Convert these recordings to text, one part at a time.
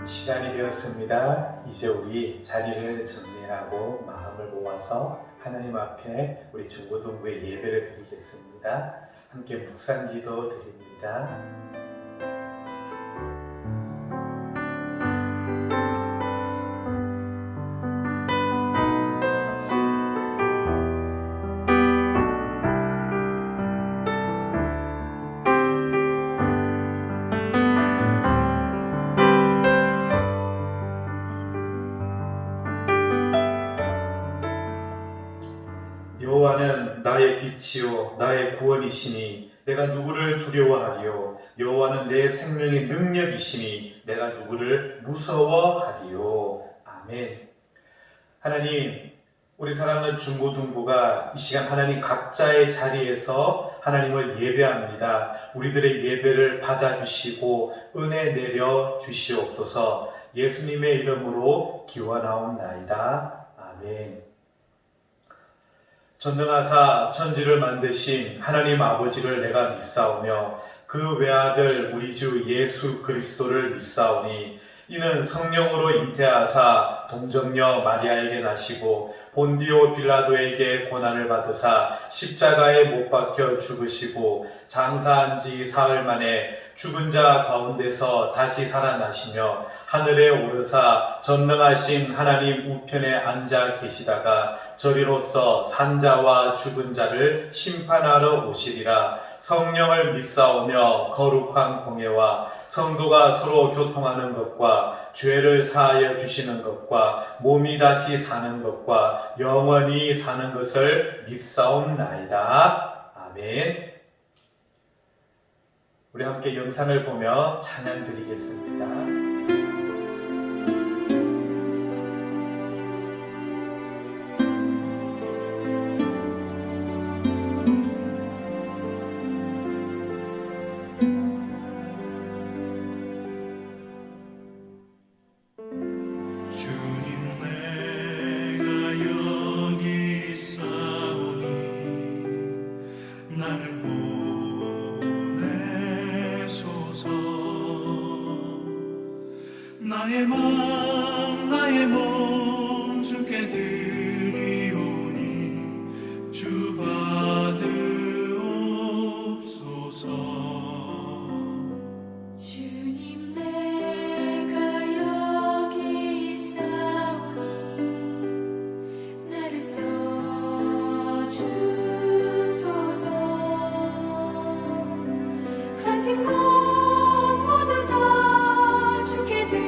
시간이 되었습니다. 이제 우리 자리를 정리하고 마음을 모아서 하나님 앞에 우리 중고등부의 예배를 드리겠습니다. 함께 묵상기도 드립니다. 여호와는 나의 빛이요 나의 구원이시니 내가 누구를 두려워하리요. 여호와는 내 생명의 능력이시니 내가 누구를 무서워하리요. 아멘. 하나님, 우리 사랑하는 중고등부가 이 시간 하나님 각자의 자리에서 하나님을 예배합니다. 우리들의 예배를 받아주시고 은혜 내려 주시옵소서. 예수님의 이름으로 기원하옵나이다. 아멘. 전능하사 천지를 만드신 하나님 아버지를 내가 믿사오며 그 외아들 우리 주 예수 그리스도를 믿사오니 이는 성령으로 잉태하사 동정녀 마리아에게 나시고 본디오 빌라도에게 고난을 받으사 십자가에 못 박혀 죽으시고 장사한 지 사흘 만에 죽은 자 가운데서 다시 살아나시며 하늘에 오르사 전능하신 하나님 우편에 앉아 계시다가 저리로서 산자와 죽은 자를 심판하러 오시리라. 성령을 믿사오며 거룩한 공예와 성도가 서로 교통하는 것과 죄를 사하여 주시는 것과 몸이 다시 사는 것과 영원히 사는 것을 믿사옵나이다. 아멘. 우리 함께 영상을 보며 찬양 드리겠습니다. 나의 몸 주께 드리오니 주 받으옵소서. 주님 내가 여기 있사오니 나를 써주소서. 가진 것 모두 다 주께 드리오니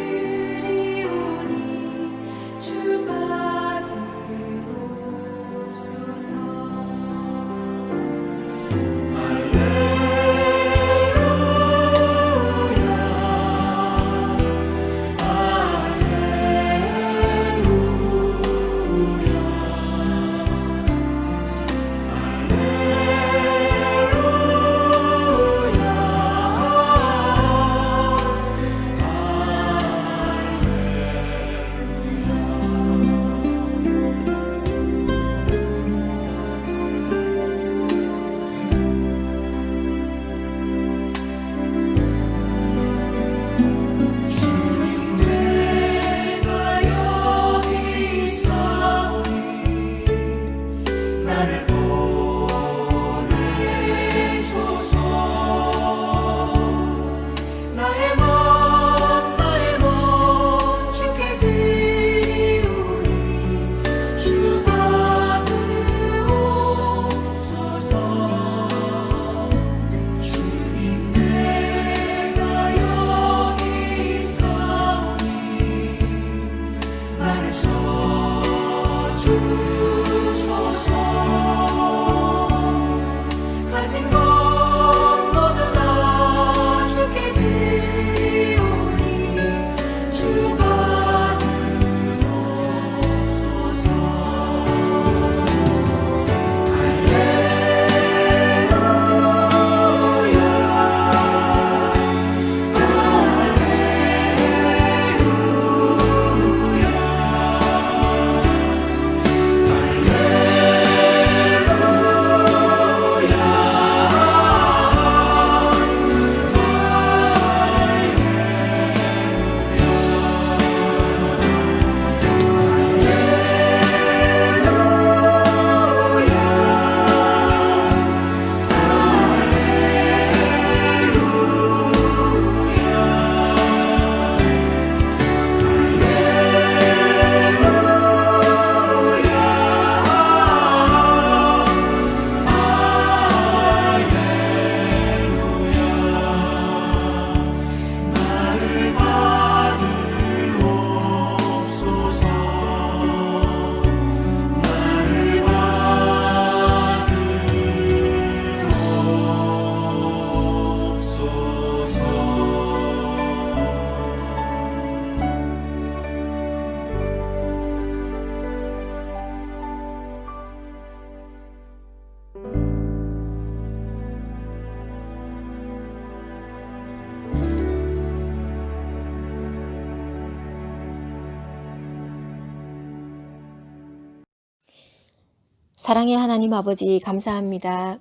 사랑의 하나님 아버지 감사합니다.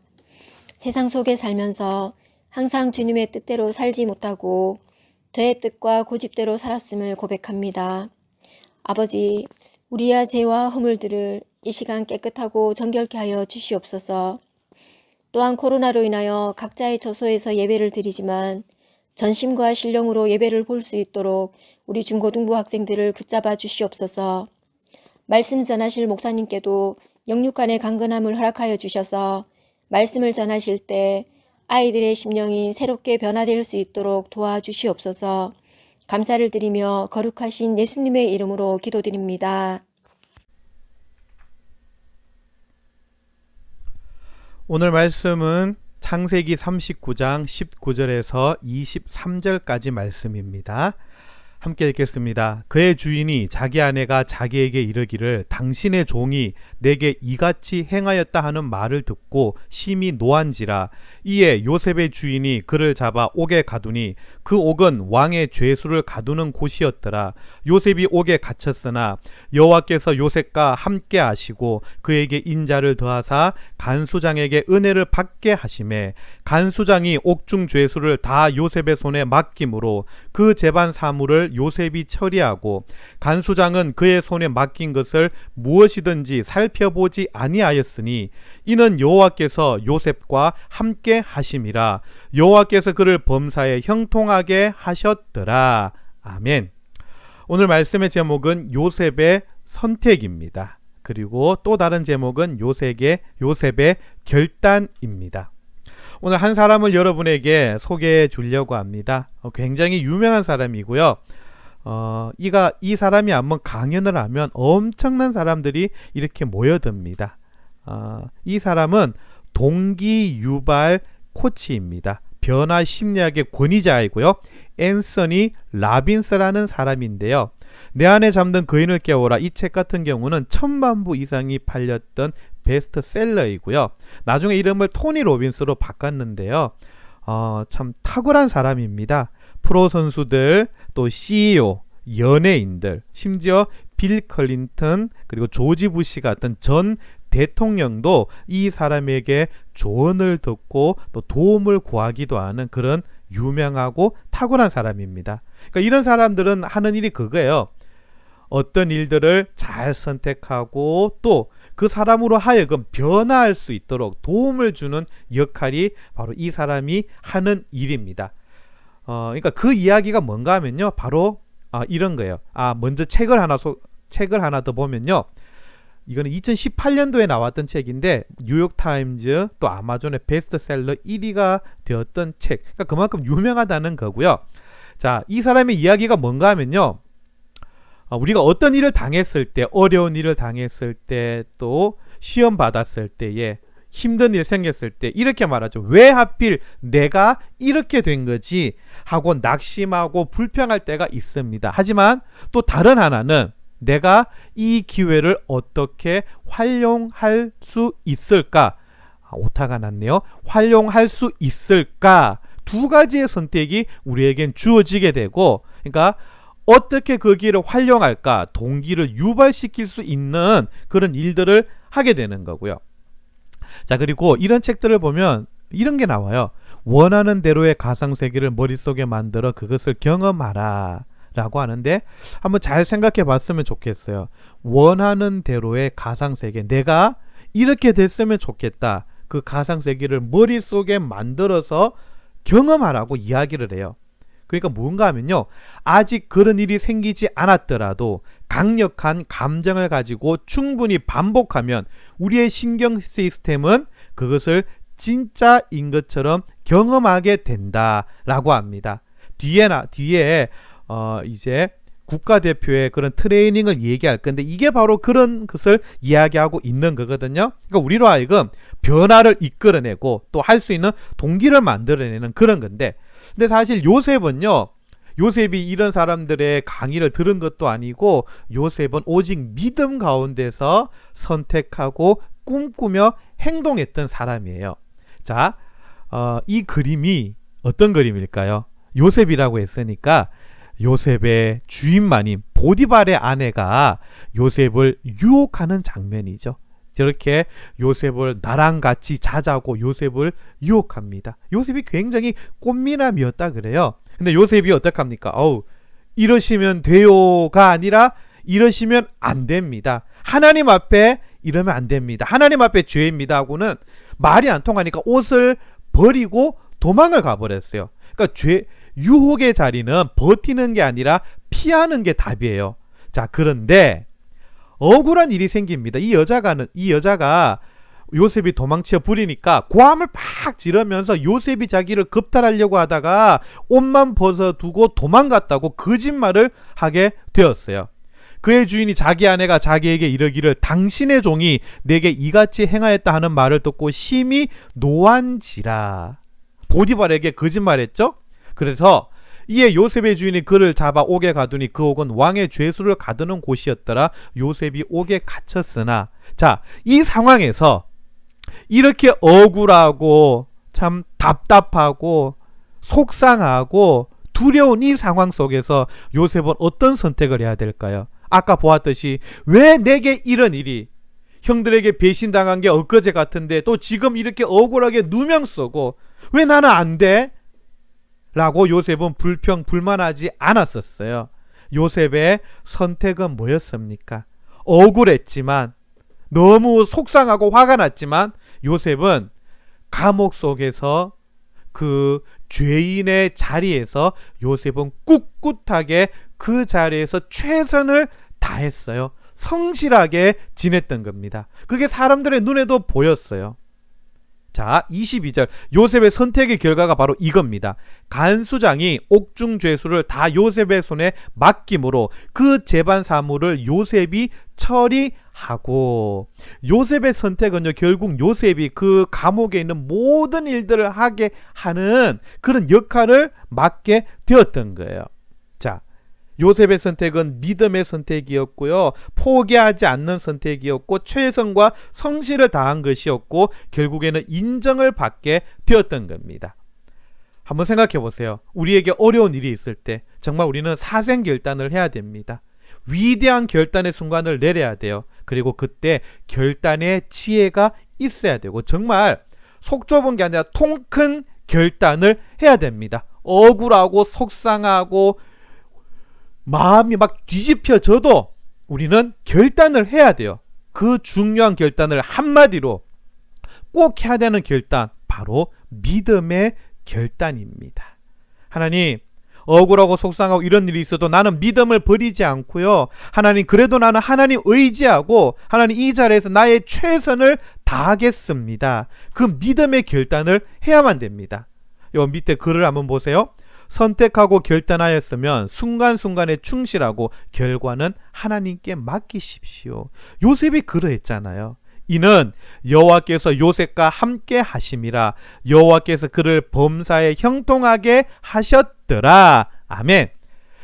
세상 속에 살면서 항상 주님의 뜻대로 살지 못하고 저의 뜻과 고집대로 살았음을 고백합니다. 아버지, 우리의 죄와 허물들을 이 시간 깨끗하고 정결케 하여 주시옵소서. 또한 코로나로 인하여 각자의 처소에서 예배를 드리지만 전심과 신령으로 예배를 볼 수 있도록 우리 중고등부 학생들을 붙잡아 주시옵소서. 말씀 전하실 목사님께도 영육간의 강건함을 허락하여 주셔서 말씀을 전하실 때 아이들의 심령이 새롭게 변화될 수 있도록 도와주시옵소서. 감사를 드리며 거룩하신 예수님의 이름으로 기도드립니다. 오늘 말씀은 창세기 39장 19절에서 23절까지 말씀입니다. 함께 읽겠습니다. 그의 주인이 자기 아내가 자기에게 이르기를 당신의 종이 내게 이같이 행하였다 하는 말을 듣고 심히 노한지라. 이에 요셉의 주인이 그를 잡아 옥에 가두니 그 옥은 왕의 죄수를 가두는 곳이었더라. 요셉이 옥에 갇혔으나 여호와께서 요셉과 함께 하시고 그에게 인자를 더하사 간수장에게 은혜를 받게 하시매 간수장이 옥중 죄수를 다 요셉의 손에 맡김으로 그 재반 사물을 요셉이 처리하고 간수장은 그의 손에 맡긴 것을 무엇이든지 살펴보지 아니하였으니 이는 여호와께서 요셉과 함께 하심이라. 여호와께서 그를 범사에 형통하게 하셨더라. 아멘. 오늘 말씀의 제목은 요셉의 선택입니다. 그리고 또 다른 제목은 요셉의 결단입니다. 오늘 한 사람을 여러분에게 소개해 주려고 합니다. 굉장히 유명한 사람이고요. 이 사람이 한번 강연을 하면 엄청난 사람들이 이렇게 모여듭니다. 이 사람은 동기 유발 코치입니다. 변화 심리학의 권위자이고요. 앤서니 라빈스라는 사람인데요. 내 안에 잠든 거인을 깨워라. 이 책 같은 경우는 1000만 부 이상이 팔렸던 베스트셀러이고요. 나중에 이름을 토니 로빈스로 바꿨는데요. 참 탁월한 사람입니다. 프로 선수들, 또 CEO, 연예인들, 심지어 빌 클린턴 그리고 조지 부시 같은 전 대통령도 이 사람에게 조언을 듣고 또 도움을 구하기도 하는 그런 유명하고 탁월한 사람입니다. 그러니까 이런 사람들은 하는 일이 그거예요. 어떤 일들을 잘 선택하고 또 그 사람으로 하여금 변화할 수 있도록 도움을 주는 역할이 바로 이 사람이 하는 일입니다. 그러니까 그 이야기가 뭔가 하면요. 바로 이런 거예요. 먼저 책을 하나 더 보면요. 이거는 2018년도에 나왔던 책인데 뉴욕타임즈 또 아마존의 베스트셀러 1위가 되었던 책. 그러니까 그만큼 유명하다는 거고요. 자, 이 사람의 이야기가 뭔가 하면요. 우리가 어떤 일을 당했을 때, 어려운 일을 당했을 때, 또 시험 받았을 때에 힘든 일 생겼을 때 이렇게 말하죠. 왜 하필 내가 이렇게 된 거지 하고 낙심하고 불평할 때가 있습니다. 하지만 또 다른 하나는 내가 이 기회를 어떻게 활용할 수 있을까? 오타가 났네요. 활용할 수 있을까? 두 가지의 선택이 우리에겐 주어지게 되고, 그러니까 어떻게 그 길을 활용할까? 동기를 유발시킬 수 있는 그런 일들을 하게 되는 거고요. 자, 그리고 이런 책들을 보면 이런 게 나와요. 원하는 대로의 가상세계를 머릿속에 만들어 그것을 경험하라 라고 하는데 한번 잘 생각해 봤으면 좋겠어요. 원하는 대로의 가상세계, 내가 이렇게 됐으면 좋겠다. 그 가상세계를 머릿속에 만들어서 경험하라고 이야기를 해요. 그러니까 뭔가 하면요. 아직 그런 일이 생기지 않았더라도 강력한 감정을 가지고 충분히 반복하면 우리의 신경 시스템은 그것을 진짜인 것처럼 경험하게 된다라고 합니다. 뒤에 이제 국가대표의 그런 트레이닝을 얘기할 건데 이게 바로 그런 것을 이야기하고 있는 거거든요. 그러니까 우리로 하여금 변화를 이끌어내고 또 할 수 있는 동기를 만들어내는 그런 건데, 근데 사실 요셉이 이런 사람들의 강의를 들은 것도 아니고 요셉은 오직 믿음 가운데서 선택하고 꿈꾸며 행동했던 사람이에요. 자, 이 그림이 어떤 그림일까요? 요셉이라고 했으니까 요셉의 주인마님 보디발의 아내가 요셉을 유혹하는 장면이죠. 저렇게 요셉을 나랑 같이 자자고 요셉을 유혹합니다. 요셉이 굉장히 꽃미남이었다 그래요. 근데 요셉이 어떡합니까? 이러시면 돼요가 아니라 이러시면 안 됩니다. 하나님 앞에 이러면 안 됩니다. 하나님 앞에 죄입니다 하고는 말이 안 통하니까 옷을 버리고 도망을 가버렸어요. 그러니까 유혹의 자리는 버티는 게 아니라 피하는 게 답이에요. 자, 그런데 억울한 일이 생깁니다. 이 여자가 요셉이 도망쳐 부리니까 고함을 팍 지르면서 요셉이 자기를 겁탈하려고 하다가 옷만 벗어두고 도망갔다고 거짓말을 하게 되었어요. 그의 주인이 자기 아내가 자기에게 이르기를 당신의 종이 내게 이같이 행하였다 하는 말을 듣고 심히 노한지라. 보디발에게 거짓말했죠. 그래서 이에 요셉의 주인이 그를 잡아 옥에 가두니 그 옥은 왕의 죄수를 가두는 곳이었더라. 요셉이 옥에 갇혔으나, 자, 이 상황에서 이렇게 억울하고 참 답답하고 속상하고 두려운 이 상황 속에서 요셉은 어떤 선택을 해야 될까요? 아까 보았듯이 왜 내게 이런 일이, 형들에게 배신당한 게 엊그제 같은데 또 지금 이렇게 억울하게 누명 쓰고 왜 나는 안 돼? 라고 요셉은 불만하지 않았었어요. 요셉의 선택은 뭐였습니까? 억울했지만, 너무 속상하고 화가 났지만 요셉은 감옥 속에서 그 죄인의 자리에서 요셉은 꿋꿋하게 그 자리에서 최선을 다했어요. 성실하게 지냈던 겁니다. 그게 사람들의 눈에도 보였어요. 자, 22절 요셉의 선택의 결과가 바로 이겁니다. 간수장이 옥중 죄수를 다 요셉의 손에 맡김으로 그 재반 사물을 요셉이 처리하고, 요셉의 선택은요, 결국 요셉이 그 감옥에 있는 모든 일들을 하게 하는 그런 역할을 맡게 되었던 거예요. 자, 요셉의 선택은 믿음의 선택이었고요, 포기하지 않는 선택이었고, 최선과 성실을 다한 것이었고, 결국에는 인정을 받게 되었던 겁니다. 한번 생각해 보세요. 우리에게 어려운 일이 있을 때 정말 우리는 사생결단을 해야 됩니다. 위대한 결단의 순간을 내려야 돼요. 그리고 그때 결단의 지혜가 있어야 되고, 정말 속 좁은 게 아니라 통 큰 결단을 해야 됩니다. 억울하고 속상하고 마음이 막 뒤집혀져도 우리는 결단을 해야 돼요. 그 중요한 결단을 한마디로 꼭 해야 되는 결단, 바로 믿음의 결단입니다. 하나님, 억울하고 속상하고 이런 일이 있어도 나는 믿음을 버리지 않고요, 하나님, 그래도 나는 하나님 의지하고 하나님 이 자리에서 나의 최선을 다하겠습니다. 그 믿음의 결단을 해야만 됩니다. 요 밑에 글을 한번 보세요. 선택하고 결단하였으면 순간순간에 충실하고 결과는 하나님께 맡기십시오. 요셉이 그러했잖아요. 이는 여호와께서 요셉과 함께 하심이라. 여호와께서 그를 범사에 형통하게 하셨더라. 아멘.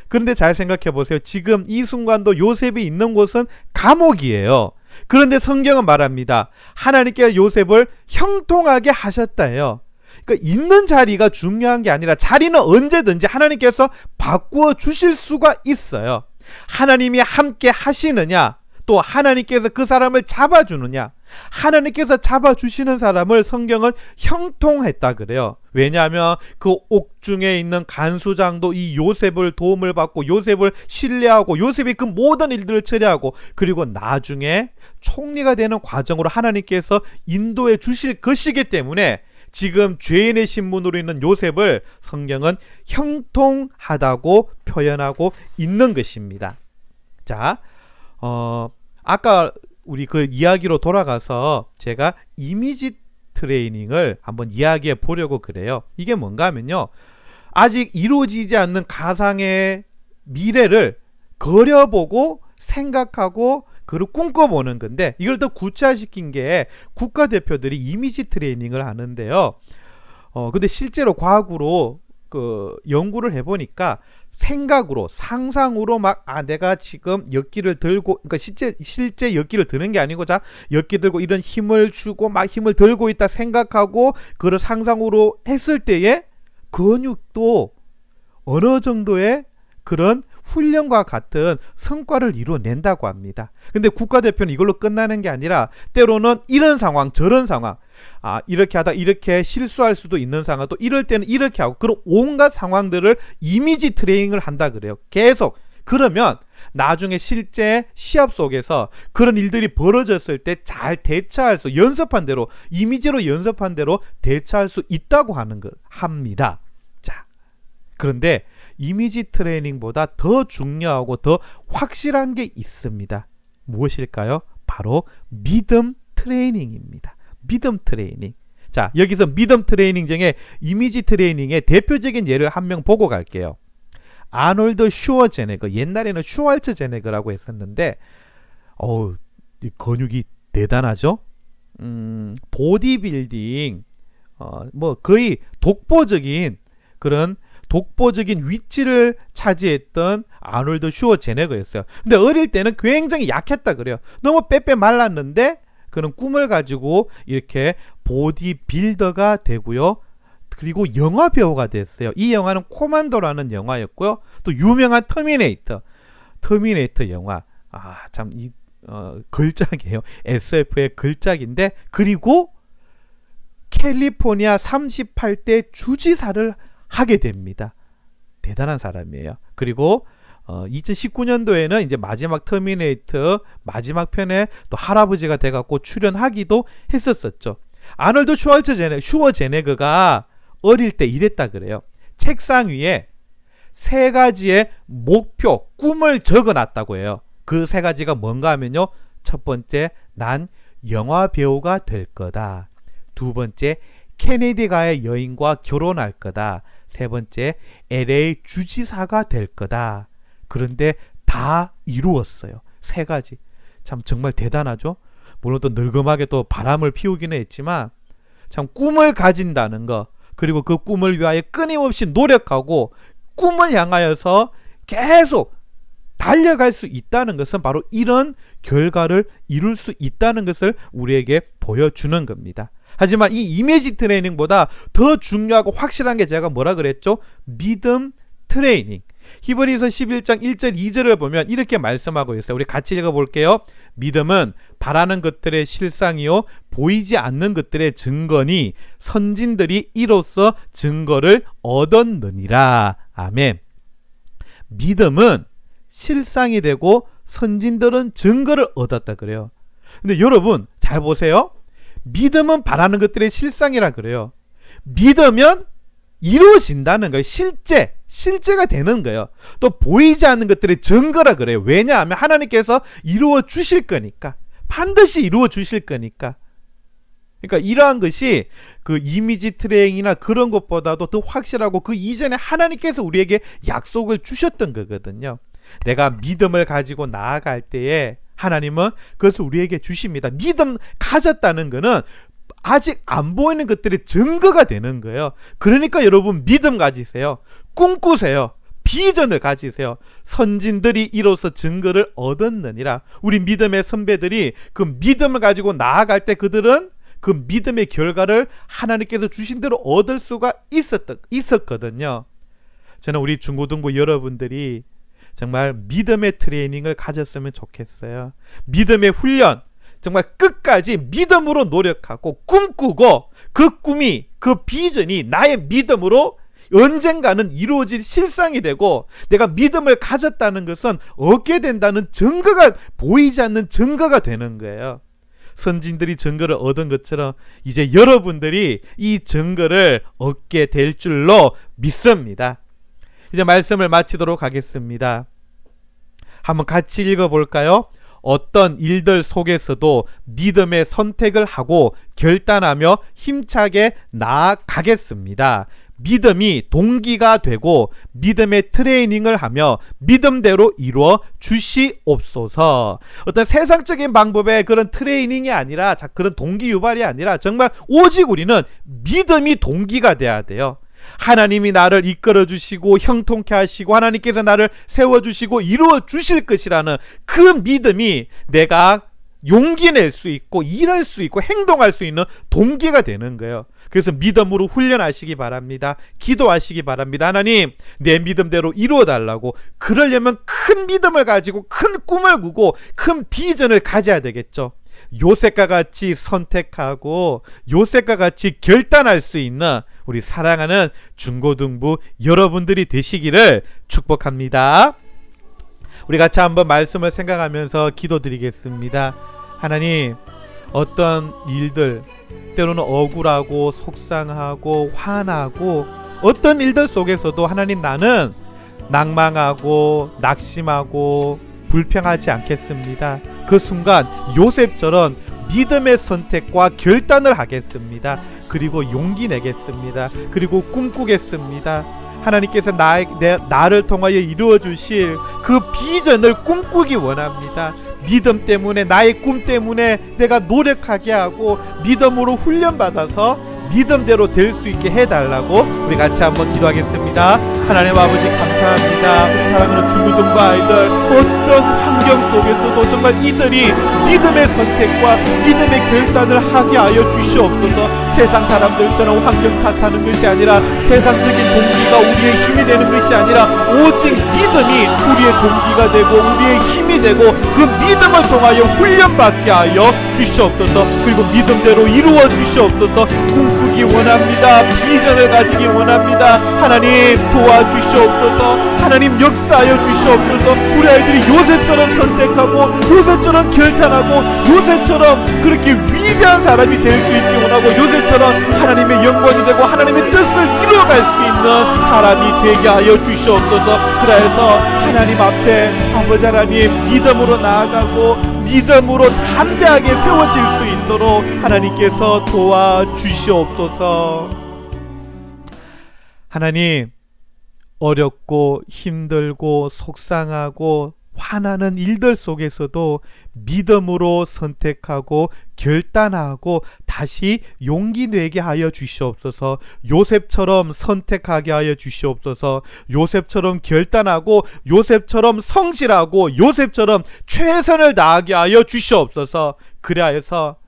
그런데 잘 생각해 보세요. 지금 이 순간도 요셉이 있는 곳은 감옥이에요. 그런데 성경은 말합니다. 하나님께서 요셉을 형통하게 하셨다예요. 그러니까 있는 자리가 중요한 게 아니라 자리는 언제든지 하나님께서 바꾸어 주실 수가 있어요. 하나님이 함께 하시느냐, 또 하나님께서 그 사람을 잡아주느냐. 하나님께서 잡아주시는 사람을 성경은 형통했다 그래요. 왜냐하면 그 옥중에 있는 간수장도 이 요셉을 도움을 받고 요셉을 신뢰하고 요셉이 그 모든 일들을 처리하고, 그리고 나중에 총리가 되는 과정으로 하나님께서 인도해 주실 것이기 때문에 지금 죄인의 신분으로 있는 요셉을 성경은 형통하다고 표현하고 있는 것입니다. 자, 아까 우리 그 이야기로 돌아가서 제가 이미지 트레이닝을 한번 이야기해 보려고 그래요. 이게 뭔가 하면요, 아직 이루어지지 않는 가상의 미래를 그려보고 생각하고 그걸 꿈꿔보는 건데, 이걸 더 구체화시킨 게 국가대표들이 이미지 트레이닝을 하는데요. 근데 실제로 과학으로 그 연구를 해보니까 생각으로, 상상으로 막, 내가 지금 엿기를 들고, 그러니까 실제 엿기를 드는 게 아니고, 자, 엿기 들고 이런 힘을 주고 막 힘을 들고 있다 생각하고 그걸 상상으로 했을 때에 근육도 어느 정도의 그런 훈련과 같은 성과를 이루어낸다고 합니다. 근데 국가대표는 이걸로 끝나는 게 아니라 때로는 이런 상황 저런 상황, 이렇게 하다 이렇게 실수할 수도 있는 상황, 또 이럴 때는 이렇게 하고, 그런 온갖 상황들을 이미지 트레이닝을 한다 그래요. 계속. 그러면 나중에 실제 시합 속에서 그런 일들이 벌어졌을 때 잘 대처할 수, 연습한 대로, 이미지로 연습한 대로 대처할 수 있다고 하는 거 합니다. 자, 그런데 이미지 트레이닝보다 더 중요하고 더 확실한 게 있습니다. 무엇일까요? 바로 믿음 트레이닝입니다. 믿음 트레이닝. 자, 여기서 믿음 트레이닝 중에 이미지 트레이닝의 대표적인 예를 한 명 보고 갈게요. 아놀드 슈워제네거, 옛날에는 슈왈츠제네거라고 했었는데 이 근육이 대단하죠. 보디빌딩, 뭐 거의 독보적인 위치를 차지했던 아놀드 슈워제네거였어요. 근데 어릴 때는 굉장히 약했다 그래요. 너무 빼빼 말랐는데 그런 꿈을 가지고 이렇게 보디빌더가 되고요. 그리고 영화 배우가 됐어요. 이 영화는 코만도라는 영화였고요. 또 유명한 터미네이터 영화. 참 이 걸작이에요. SF의 걸작인데, 그리고 캘리포니아 38대 주지사를 하게 됩니다. 대단한 사람이에요. 그리고 2019년도에는 이제 마지막 터미네이터 마지막 편에 또 할아버지가 돼갖고 출연하기도 했었었죠. 아놀드 슈워제네거가 어릴 때 이랬다 그래요. 책상 위에 3가지의 목표, 꿈을 적어놨다고 해요. 그 3가지가 뭔가 하면요, 첫 번째, 난 영화 배우가 될 거다. 두 번째, 케네디가의 여인과 결혼할 거다. 세 번째, LA 주지사가 될 거다. 그런데 다 이루었어요. 3가지. 참 정말 대단하죠. 물론 또 늙음하게 또 바람을 피우기는 했지만, 참 꿈을 가진다는 거, 그리고 그 꿈을 위하여 끊임없이 노력하고 꿈을 향하여서 계속 달려갈 수 있다는 것은 바로 이런 결과를 이룰 수 있다는 것을 우리에게 보여주는 겁니다. 하지만 이 이미지 트레이닝보다 더 중요하고 확실한 게 제가 뭐라 그랬죠? 믿음 트레이닝. 히브리서 11장 1절 2절을 보면 이렇게 말씀하고 있어요. 우리 같이 읽어볼게요. 믿음은 바라는 것들의 실상이요 보이지 않는 것들의 증거니 선진들이 이로써 증거를 얻었느니라. 아멘. 믿음은 실상이 되고 선진들은 증거를 얻었다 그래요. 근데 여러분 잘 보세요. 믿음은 바라는 것들의 실상이라 그래요. 믿으면 이루어진다는 거예요. 실제가 되는 거예요. 또 보이지 않는 것들의 증거라 그래요. 왜냐하면 하나님께서 이루어 주실 거니까. 반드시 이루어 주실 거니까. 그러니까 이러한 것이 그 이미지 트레이닝이나 그런 것보다도 더 확실하고 그 이전에 하나님께서 우리에게 약속을 주셨던 거거든요. 내가 믿음을 가지고 나아갈 때에 하나님은 그것을 우리에게 주십니다. 믿음 가졌다는 것은 아직 안 보이는 것들의 증거가 되는 거예요. 그러니까 여러분 믿음 가지세요. 꿈꾸세요. 비전을 가지세요. 선진들이 이로써 증거를 얻었느니라. 우리 믿음의 선배들이 그 믿음을 가지고 나아갈 때 그들은 그 믿음의 결과를 하나님께서 주신 대로 얻을 수가 있었거든요. 저는 우리 중고등부 여러분들이 정말 믿음의 트레이닝을 가졌으면 좋겠어요. 믿음의 훈련, 정말 끝까지 믿음으로 노력하고 꿈꾸고 그 꿈이, 그 비전이 나의 믿음으로 언젠가는 이루어질 실상이 되고 내가 믿음을 가졌다는 것은 얻게 된다는 증거가, 보이지 않는 증거가 되는 거예요. 선진들이 증거를 얻은 것처럼 이제 여러분들이 이 증거를 얻게 될 줄로 믿습니다. 이제 말씀을 마치도록 하겠습니다. 한번 같이 읽어볼까요? 어떤 일들 속에서도 믿음의 선택을 하고 결단하며 힘차게 나아가겠습니다. 믿음이 동기가 되고 믿음의 트레이닝을 하며 믿음대로 이루어 주시옵소서. 어떤 세상적인 방법의 그런 트레이닝이 아니라, 그런 동기 유발이 아니라 정말 오직 우리는 믿음이 동기가 돼야 돼요. 하나님이 나를 이끌어 주시고 형통케 하시고 하나님께서 나를 세워주시고 이루어 주실 것이라는 그 믿음이 내가 용기 낼 수 있고 일할 수 있고 행동할 수 있는 동기가 되는 거예요. 그래서 믿음으로 훈련하시기 바랍니다. 기도하시기 바랍니다. 하나님, 내 믿음대로 이루어 달라고. 그러려면 큰 믿음을 가지고 큰 꿈을 꾸고 큰 비전을 가져야 되겠죠. 요셉과 같이 선택하고 요셉과 같이 결단할 수 있는 우리 사랑하는 중고등부 여러분들이 되시기를 축복합니다. 우리 같이 한번 말씀을 생각하면서 기도드리겠습니다. 하나님, 어떤 일들, 때로는 억울하고 속상하고 화나고 어떤 일들 속에서도 하나님, 나는 낭망하고 낙심하고 불평하지 않겠습니다. 그 순간 요셉처럼 믿음의 선택과 결단을 하겠습니다. 그리고 용기 내겠습니다. 그리고 꿈꾸겠습니다. 하나님께서 나를 통하여 이루어 주실 그 비전을 꿈꾸기 원합니다. 믿음 때문에, 나의 꿈 때문에 내가 노력하게 하고 믿음으로 훈련받아서 믿음대로 될 수 있게 해달라고 우리 같이 한번 기도하겠습니다. 하나님 아버지, 감사합니다. 우리 사랑하는 중고등부 아이들, 어떤 환경 속에서도 정말 이들이 믿음의 선택과 믿음의 결단을 하게 하여 주시옵소서. 세상 사람들처럼 환경 탓하는 것이 아니라, 세상적인 동기가 우리의 힘이 되는 것이 아니라, 오직 믿음이 우리의 동기가 되고 우리의 힘이 되고 그 믿음을 통하여 훈련받게 하여 주시옵소서. 그리고 믿음대로 이루어 주시옵소서. 꿈꾸기 원합니다. 비전을 가지기 원합니다. 하나님, 도와주시옵소서. 하나님, 역사하여 주시옵소서. 우리 아이들이 요셉처럼 선택하고 요셉처럼 결단하고 요셉처럼 그렇게 위대한 사람이 될 수 있기 원하고, 요셉처럼 하나님의 영광이 되고 하나님의 뜻을 이루어갈 수 있는 사람이 되게 하여 주시옵소서. 그래서 하나님 앞에 아버지 하나님, 믿음으로 나아가고 믿음으로 담대하게 세워질 수 있도록 하나님께서 도와주시옵소서. 하나님, 어렵고 힘들고 속상하고 화나는 일들 속에서도 믿음으로 선택하고 결단하고 다시 용기 내게 하여 주시옵소서. 요셉처럼 선택하게 하여 주시옵소서. 요셉처럼 결단하고 요셉처럼 성실하고 요셉처럼 최선을 다하게 하여 주시옵소서. 그리하여서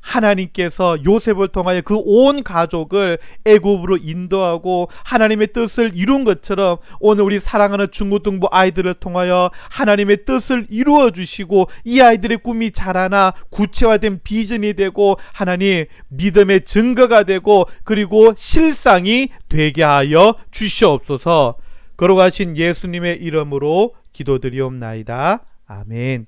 하나님께서 요셉을 통하여 그 온 가족을 애굽으로 인도하고 하나님의 뜻을 이룬 것처럼, 오늘 우리 사랑하는 중고등부 아이들을 통하여 하나님의 뜻을 이루어 주시고 이 아이들의 꿈이 자라나 구체화된 비전이 되고 하나님, 믿음의 증거가 되고 그리고 실상이 되게 하여 주시옵소서. 걸어가신 예수님의 이름으로 기도드리옵나이다. 아멘.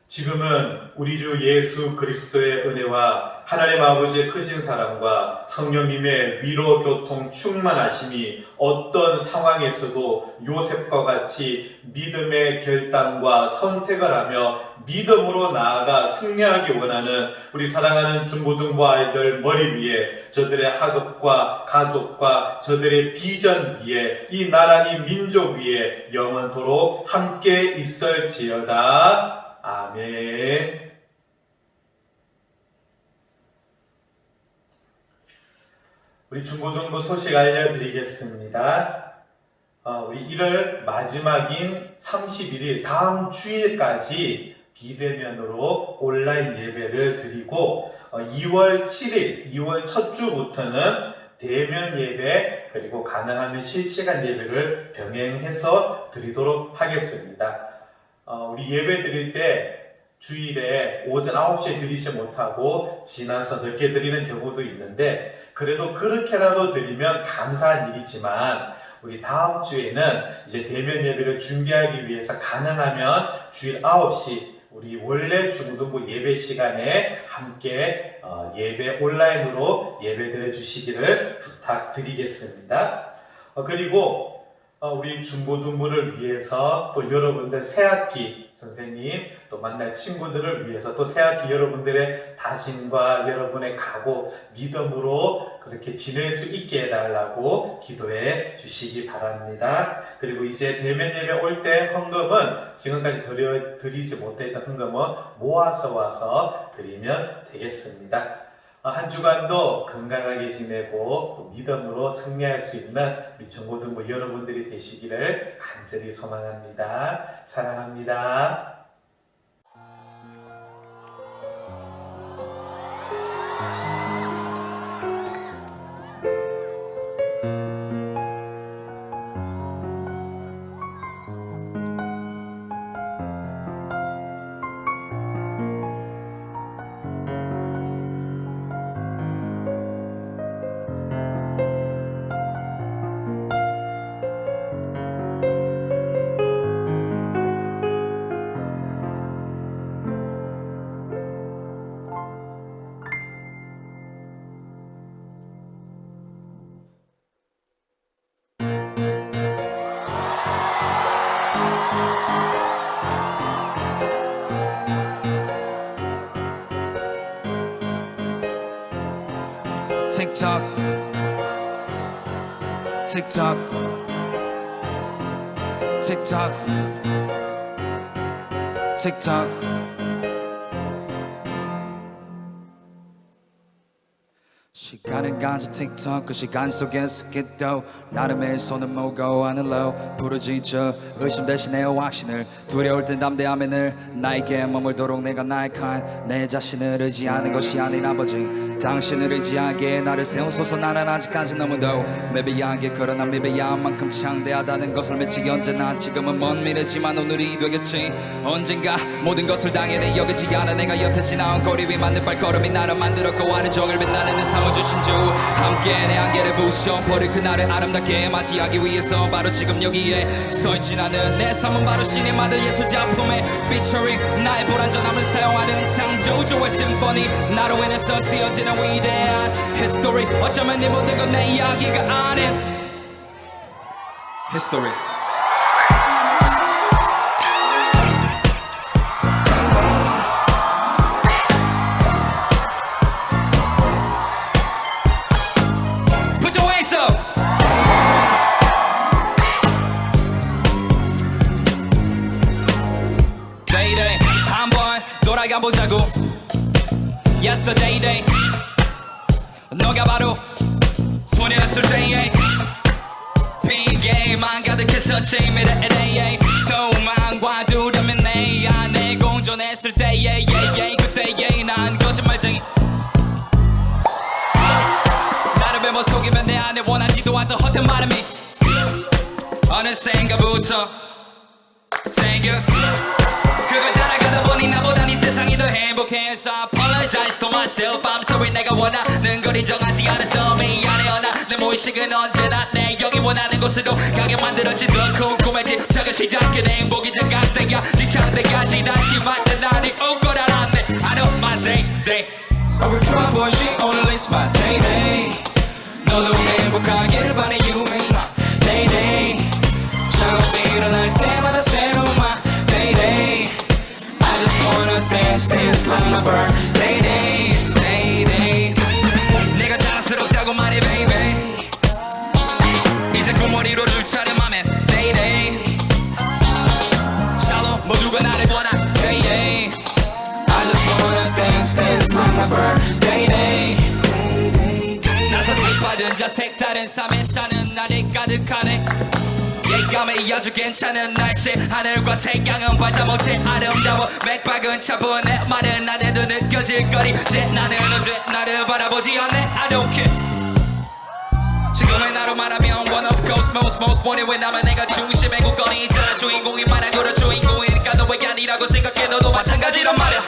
지금은 우리 주 예수 그리스도의 은혜와 하나님 아버지의 크신 사랑과 성령님의 위로 교통 충만하심이 어떤 상황에서도 요셉과 같이 믿음의 결단과 선택을 하며 믿음으로 나아가 승리하기 원하는 우리 사랑하는 중고등부 아이들 머리 위에, 저들의 학업과 가족과 저들의 비전 위에, 이 나라 이 민족 위에 영원토록 함께 있을지어다. 아멘. 우리 중고등부 소식 알려드리겠습니다. 우리 1월 마지막인 31일 다음 주일까지 비대면으로 온라인 예배를 드리고 2월 7일, 2월 첫 주부터는 대면 예배, 그리고 가능하면 실시간 예배를 병행해서 드리도록 하겠습니다. 우리 예배 드릴 때 주일에 오전 9시에 드리지 못하고 지나서 늦게 드리는 경우도 있는데, 그래도 그렇게라도 드리면 감사한 일이지만 우리 다음 주에는 이제 대면 예배를 준비하기 위해서 가능하면 주일 9시 우리 원래 중고등부 예배 시간에 함께 예배 온라인으로 예배 드려 주시기를 부탁드리겠습니다. 그리고 우리 중고등부를 위해서, 또 여러분들 새학기 선생님, 또 만날 친구들을 위해서, 또 새학기 여러분들의 다짐과 여러분의 각오, 믿음으로 그렇게 지낼 수 있게 해달라고 기도해 주시기 바랍니다. 그리고 이제 대면 예배 올 때 헌금은 지금까지 드리지 못했던 헌금은 모아서 와서 드리면 되겠습니다. 한 주간도 건강하게 지내고 또 믿음으로 승리할 수 있는 우리 중고등부 여러분들이 되시기를 간절히 소망합니다. 사랑합니다. tick tock, tick tock, tick tock. 시간은 가지 틱톡 그 시간 속에서 기도 나름의 손을 모으고 하늘로 부르짖어 의심 대신에요 확신을 두려울 땐 담대함에 늘 나에게 머물도록 내가 나약한 내 자신을 의지하는 것이 아닌 아버지 당신을 의지하기에 나를 세우소서 나는 아직까지 너무도 미비하게 그러나 미비한 만큼 창대하다는 것을 미치기 언제나 지금은 먼 미래지만 오늘이 되겠지 언젠가 모든 것을 당연히 여기지 않아 내가 여태 지나온 거리 위 맞는 발걸음이 나를 만들었고 하루 종일 빛나는 내 삶을 주신 주 함께 내 안개를 부셔버릴 그날을 아름답게 맞이하기 위해서 바로 지금 여기에 서있지 나는 내 삶은 바로 신의 아들 예수 작품에 featuring 나의 불완전함을 사용하는 창조주의 심포니 나로 인해서 쓰여지는 위대한 history 어쩌면 이 모든 건 내 이야기가 아닌 history Put your hands up. Day 한번 돌아가 보자고. Yesterday day. 너가 바로 소녀였을 때에 핑계만 가득해서 제미래에 소망과 두려움이 내 안에 공존했을 때에 그때에 난 거짓말쟁이. 나를 못 속이면 내 안에 원하지도 않던 헛된 말음이 어느샌가부터 생겨 그걸 따라가다 보니 나보다 이 세상이 더 행복해서 Apologize to myself I'm sorry 내가 원하는 걸 인정하지 않아서 미안해 어나 내 무의식은 언제나 내 영이 원하는 곳으로 가게 만들어진 더 궁금해진 작은 시작은 행복이 장각대야 직장대까지 닿지만 내 날이 올 걸 알았네 I know my day Every trouble she only is my day 너도 행복하기를 바래 you make my day 작업이 일어날 때마다 새로운 my day I just wanna dance like my birthday 내가 자랑스럽다고 말해 baby 이제 꿈을 이뤄줄 차례 맘엔 day 샬롬 모두가 나를 원하 day I just wanna dance like my birthday 나서 뒷받은 자 색다른 삶에 사는 날이 가득하네 예감이 아주 괜찮은 날씨 하늘과 태양은 발자 못해 아름다워 맥박은 차분해 말은 안 해도 느껴질 거리 이제 나는 어제 나를 바라보지 않네 I don't care 지금의 나로 말하면 one of course most wanted 왜냐면 내가 중심의 국건이 있잖아 주인공이 말한 거로 주인공이니까 너 왜 아니라고 생각해 너도 마찬가지란 말이야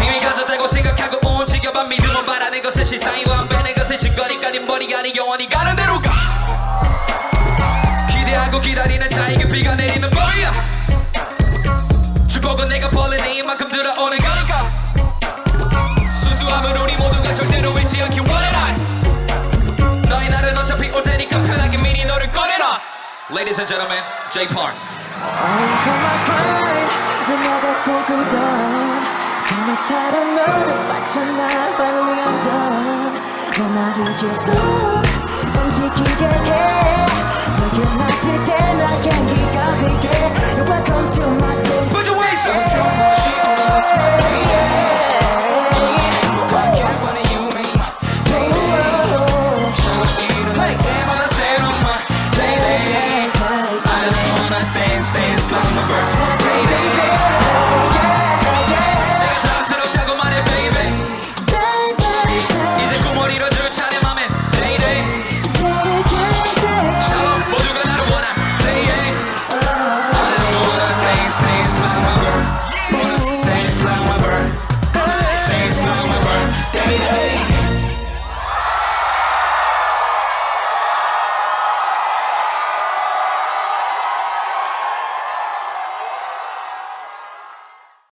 이미 가져대고 생각하고 움직여봐 믿음은 바라는 것을 실상이 완배는 것을 증거니까 네 머리가 아니 영원히 가는 대로 가 기대하고 기다리는 자에게 비가 내리는 법이야 축복은 내가 벌린 이만큼 들어오는 거니까 순수함은 우리 모두가 절대로 잃지 않기 원해 난 너희 날은 어차피 올 테니까 편하게 미리 너를 꺼내놔 Ladies and gentlemen, Jay Park Always on my grind 넌 너가 꿈꾸던 정말 사랑 너를 빠져나 Finally I'm done 넌 나를 계속